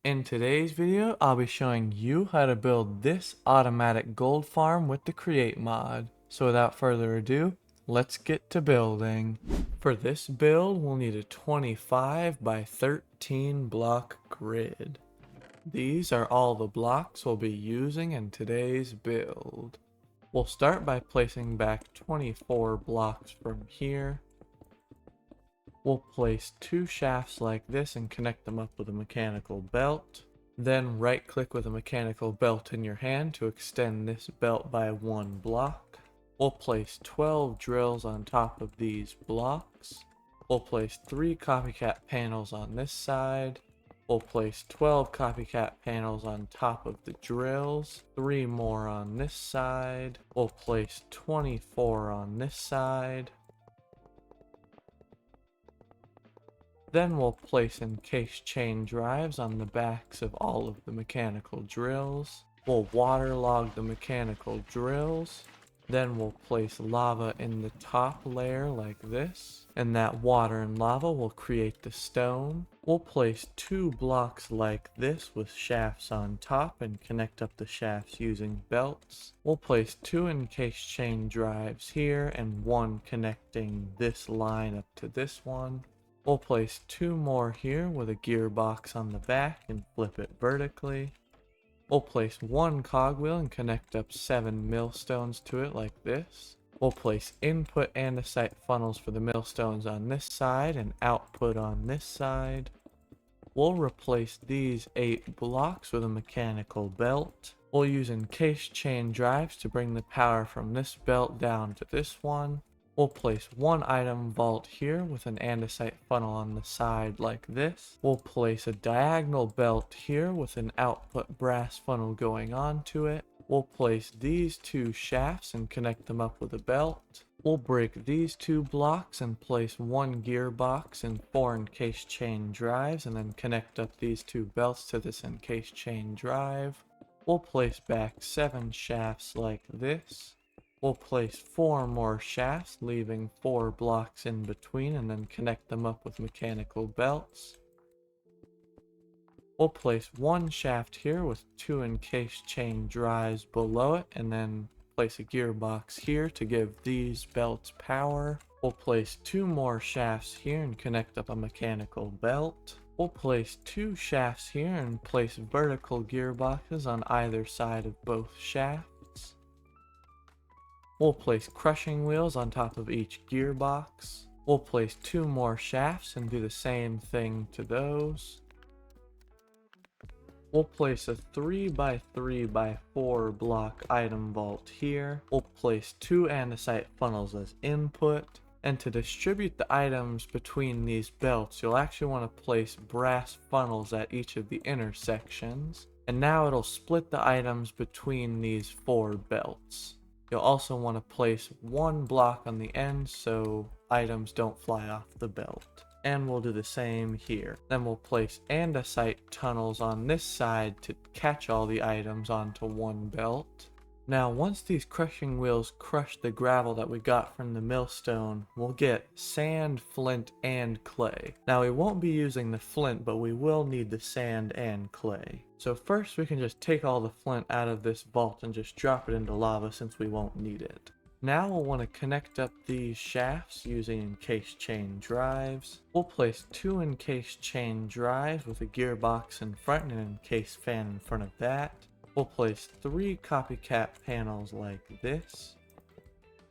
In today's video, I'll be showing you how to build this automatic gold farm with the Create mod. So without further ado, let's get to building. For this build, we'll need a 25 by 13 block grid. These are all the blocks we'll be using in today's build. We'll start by placing back 24 blocks from here. We'll place two shafts like this and connect them up with a mechanical belt. Then right click with a mechanical belt in your hand to extend this belt by one block. We'll place 12 drills on top of these blocks. We'll place 3 copycat panels on this side. We'll place 12 copycat panels on top of the drills, 3 more on this side. We'll place 24 on this side. Then we'll place encased chain drives on the backs of all of the mechanical drills. We'll waterlog the mechanical drills. Then we'll place lava in the top layer like this. And that water and lava will create the stone. We'll place 2 blocks like this with shafts on top and connect up the shafts using belts. We'll place 2 encased chain drives here and 1 connecting this line up to this one. We'll place 2 more here with a gearbox on the back and flip it vertically. We'll place 1 cogwheel and connect up 7 millstones to it like this. We'll place input andesite funnels for the millstones on this side and output on this side. We'll replace these 8 blocks with a mechanical belt. We'll use encased chain drives to bring the power from this belt down to this one. We'll place 1 item vault here with an andesite funnel on the side like this. We'll place a diagonal belt here with an output brass funnel going onto it. We'll place these 2 shafts and connect them up with a belt. We'll break these 2 blocks and place 1 gearbox and 4 encased chain drives and then connect up these 2 belts to this encased chain drive. We'll place back 7 shafts like this. We'll place 4 more shafts, leaving 4 blocks in between, and then connect them up with mechanical belts. We'll place 1 shaft here with 2 encased chain drives below it, and then place a gearbox here to give these belts power. We'll place 2 more shafts here and connect up a mechanical belt. We'll place 2 shafts here and place vertical gearboxes on either side of both shafts. We'll place crushing wheels on top of each gearbox. We'll place 2 more shafts and do the same thing to those. We'll place a 3 by 3 by 4 block item vault here. We'll place 2 andesite funnels as input. And to distribute the items between these belts, you'll actually want to place brass funnels at each of the intersections. And now it'll split the items between these 4 belts. You'll also want to place 1 block on the end so items don't fly off the belt. And we'll do the same here. Then we'll place andesite tunnels on this side to catch all the items onto 1 belt. Now once these crushing wheels crush the gravel that we got from the millstone, we'll get sand, flint, and clay. Now we won't be using the flint, but we will need the sand and clay. So first we can just take all the flint out of this vault and just drop it into lava since we won't need it. Now we'll want to connect up these shafts using encased chain drives. We'll place 2 encased chain drives with a gearbox in front and an encased fan in front of that. We'll place 3 copycat panels like this.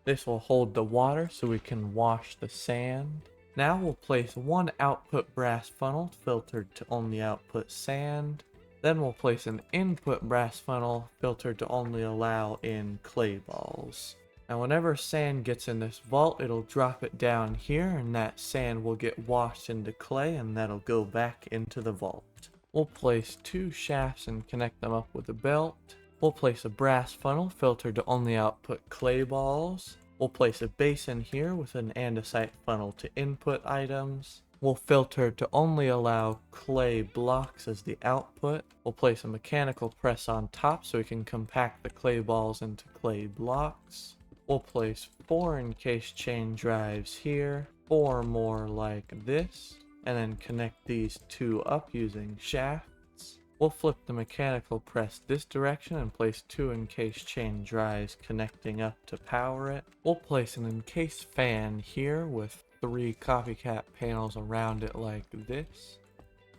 This will hold the water so we can wash the sand. Now we'll place 1 output brass funnel filtered to only output sand. Then we'll place an input brass funnel filtered to only allow in clay balls. Now whenever sand gets in this vault, it'll drop it down here and that sand will get washed into clay and that'll go back into the vault. We'll place 2 shafts and connect them up with a belt. We'll place a brass funnel filtered to only output clay balls. We'll place a basin here with an andesite funnel to input items. We'll filter to only allow clay blocks as the output. We'll place a mechanical press on top so we can compact the clay balls into clay blocks. We'll place 4 encased chain drives here, 4 more like this, and then connect these 2 up using shafts. We'll flip the mechanical press this direction and place 2 encased chain drives connecting up to power it. We'll place an encased fan here with 3 copycat panels around it like this.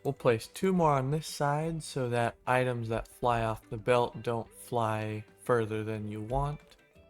We'll place 2 more on this side so that items that fly off the belt don't fly further than you want.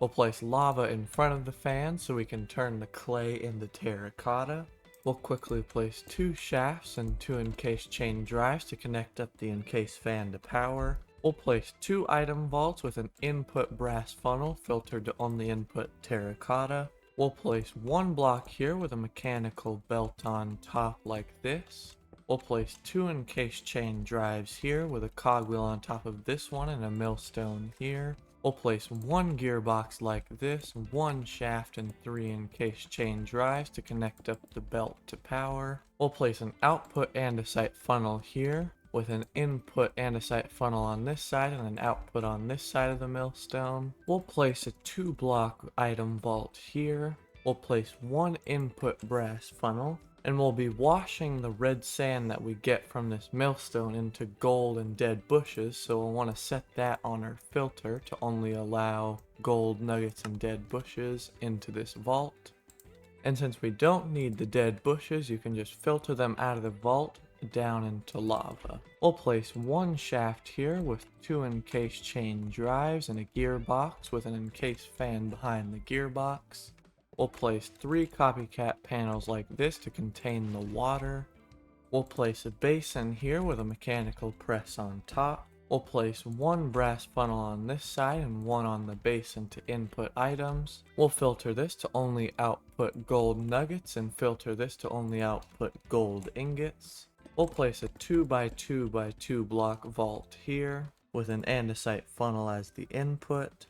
We'll place lava in front of the fan so we can turn the clay into terracotta. We'll quickly place 2 shafts and 2 encased chain drives to connect up the encased fan to power. We'll place 2 item vaults with an input brass funnel filtered to only input terracotta. We'll place 1 block here with a mechanical belt on top like this. We'll place 2 encased chain drives here with a cogwheel on top of this one and a millstone here. We'll place 1 gearbox like this, 1 shaft and 3 encased chain drives to connect up the belt to power. We'll place an output andesite funnel here with an input andesite funnel on this side and an output on this side of the millstone. We'll place a 2 block item vault here. We'll place 1 input brass funnel. And we'll be washing the red sand that we get from this millstone into gold and dead bushes, so we'll want to set that on our filter to only allow gold nuggets and dead bushes into this vault. And since we don't need the dead bushes, you can just filter them out of the vault down into lava. We'll place 1 shaft here with 2 encased chain drives and a gearbox with an encased fan behind the gearbox. We'll place 3 copycat panels like this to contain the water. We'll place a basin here with a mechanical press on top. We'll place 1 brass funnel on this side and 1 on the basin to input items. We'll filter this to only output gold nuggets and filter this to only output gold ingots. We'll place a 2x2x2 block vault here with an andesite funnel as the input.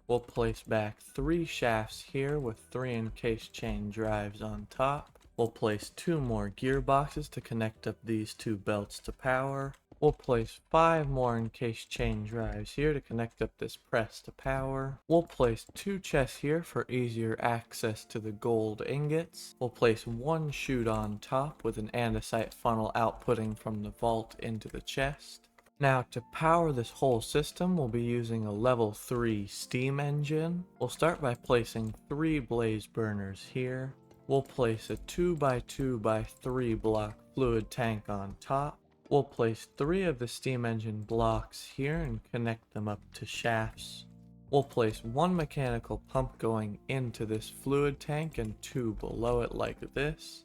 We'll place back 3 shafts here with 3 encased chain drives on top. We'll place 2 more gearboxes to connect up these 2 belts to power. We'll place 5 more encased chain drives here to connect up this press to power. We'll place 2 chests here for easier access to the gold ingots. We'll place 1 chute on top with an andesite funnel outputting from the vault into the chest. Now to power this whole system, we'll be using a level 3 steam engine. We'll start by placing 3 blaze burners here. We'll place a 2x2x3 block fluid tank on top. We'll place 3 of the steam engine blocks here and connect them up to shafts. We'll place 1 mechanical pump going into this fluid tank and 2 below it like this.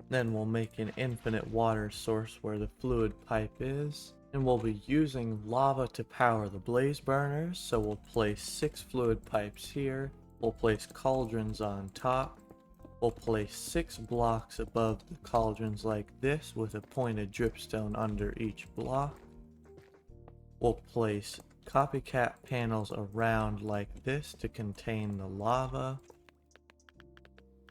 Then we'll make an infinite water source where the fluid pipe is. And we'll be using lava to power the blaze burners, so we'll place 6 fluid pipes here. We'll place cauldrons on top. We'll place 6 blocks above the cauldrons like this with a pointed dripstone under each block. We'll place copycat panels around like this to contain the lava.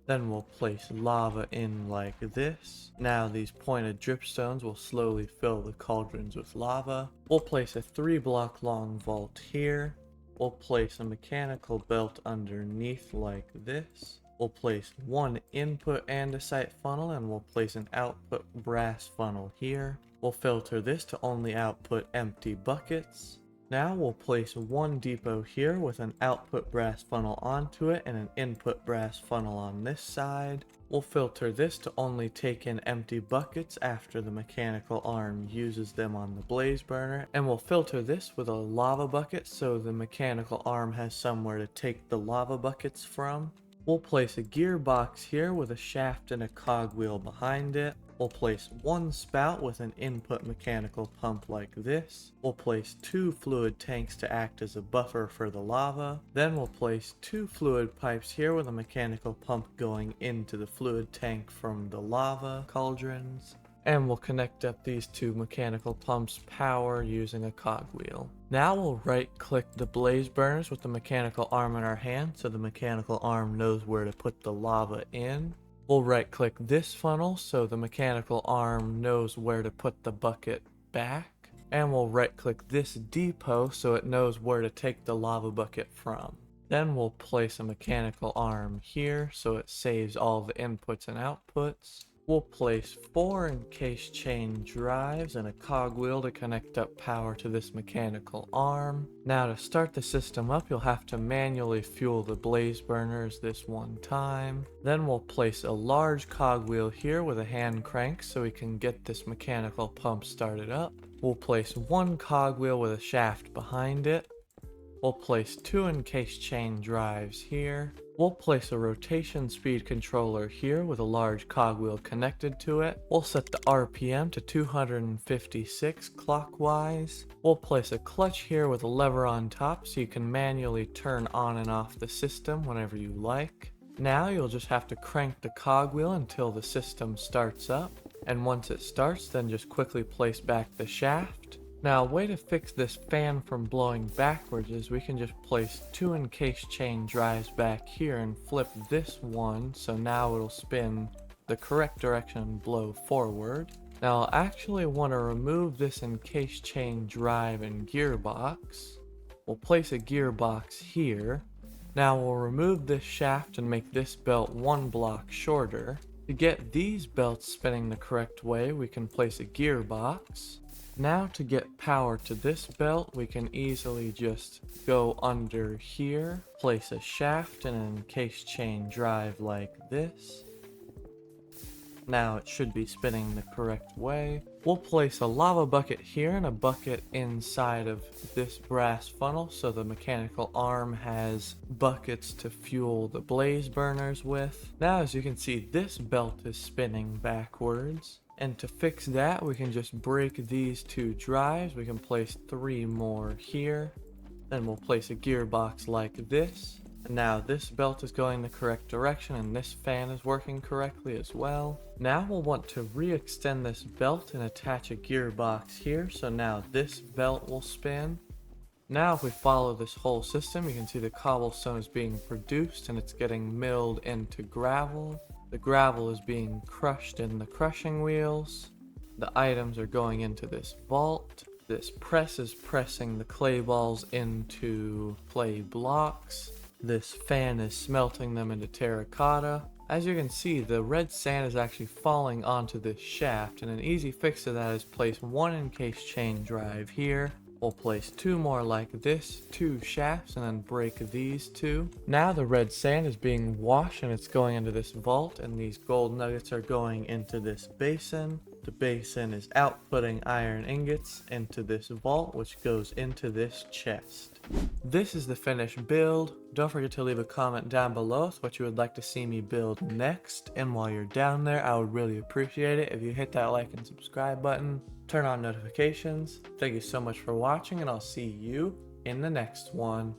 Then we'll place lava in like this. Now these pointed dripstones will slowly fill the cauldrons with lava. We'll place a 3 block long vault here. We'll place a mechanical belt underneath like this. We'll place 1 input andesite funnel and we'll place an output brass funnel here. We'll filter this to only output empty buckets. Now we'll place 1 depot here with an output brass funnel onto it and an input brass funnel on this side. We'll filter this to only take in empty buckets after the mechanical arm uses them on the blaze burner, and we'll filter this with a lava bucket so the mechanical arm has somewhere to take the lava buckets from. We'll place a gearbox here with a shaft and a cogwheel behind it. We'll place 1 spout with an input mechanical pump like this. We'll place 2 fluid tanks to act as a buffer for the lava. Then we'll place 2 fluid pipes here with a mechanical pump going into the fluid tank from the lava cauldrons. And we'll connect up these 2 mechanical pumps' power using a cogwheel. Now we'll right click the blaze burners with the mechanical arm in our hand so the mechanical arm knows where to put the lava in. We'll right click this funnel so the mechanical arm knows where to put the bucket back. And we'll right click this depot so it knows where to take the lava bucket from. Then we'll place a mechanical arm here so it saves all the inputs and outputs. We'll place 4 encased chain drives and a cogwheel to connect up power to this mechanical arm. Now to start the system up, you'll have to manually fuel the blaze burners this one time. Then we'll place a large cogwheel here with a hand crank so we can get this mechanical pump started up. We'll place 1 cogwheel with a shaft behind it. We'll place 2 encased chain drives here. We'll place a rotation speed controller here with a large cogwheel connected to it. We'll set the RPM to 256 clockwise. We'll place a clutch here with a lever on top so you can manually turn on and off the system whenever you like. Now you'll just have to crank the cogwheel until the system starts up. And once it starts, then just quickly place back the shaft. Now, a way to fix this fan from blowing backwards is we can just place 2 encased chain drives back here and flip this one, so now it'll spin the correct direction and blow forward. Now, I'll actually want to remove this encased chain drive and gearbox. We'll place a gearbox here. Now we'll remove this shaft and make this belt 1 block shorter. To get these belts spinning the correct way, we can place a gearbox. Now to get power to this belt, we can easily just go under here, place a shaft and an encased chain drive like this. Now it should be spinning the correct way. We'll place a lava bucket here and a bucket inside of this brass funnel so the mechanical arm has buckets to fuel the blaze burners with. Now as you can see, this belt is spinning backwards. And to fix that, we can just break these 2 drives. We can place 3 more here. Then we'll place a gearbox like this. And now this belt is going the correct direction and this fan is working correctly as well. Now we'll want to re-extend this belt and attach a gearbox here. So now this belt will spin. Now if we follow this whole system, you can see the cobblestone is being produced and it's getting milled into gravel. The gravel is being crushed in the crushing wheels. The items are going into this vault. This press is pressing the clay balls into clay blocks. This fan is smelting them into terracotta. As you can see, the red sand is actually falling onto this shaft, and an easy fix to that is place 1 encased chain drive here. We'll place 2 more like this, 2 shafts, and then break these 2. Now the red sand is being washed and it's going into this vault, and these gold nuggets are going into this basin. The basin is outputting iron ingots into this vault, which goes into this chest. This is the finished build. Don't forget to leave a comment down below with what you would like to see me build next. And while you're down there, I would really appreciate it if you hit that like and subscribe button. Turn on notifications. Thank you so much for watching, and I'll see you in the next one.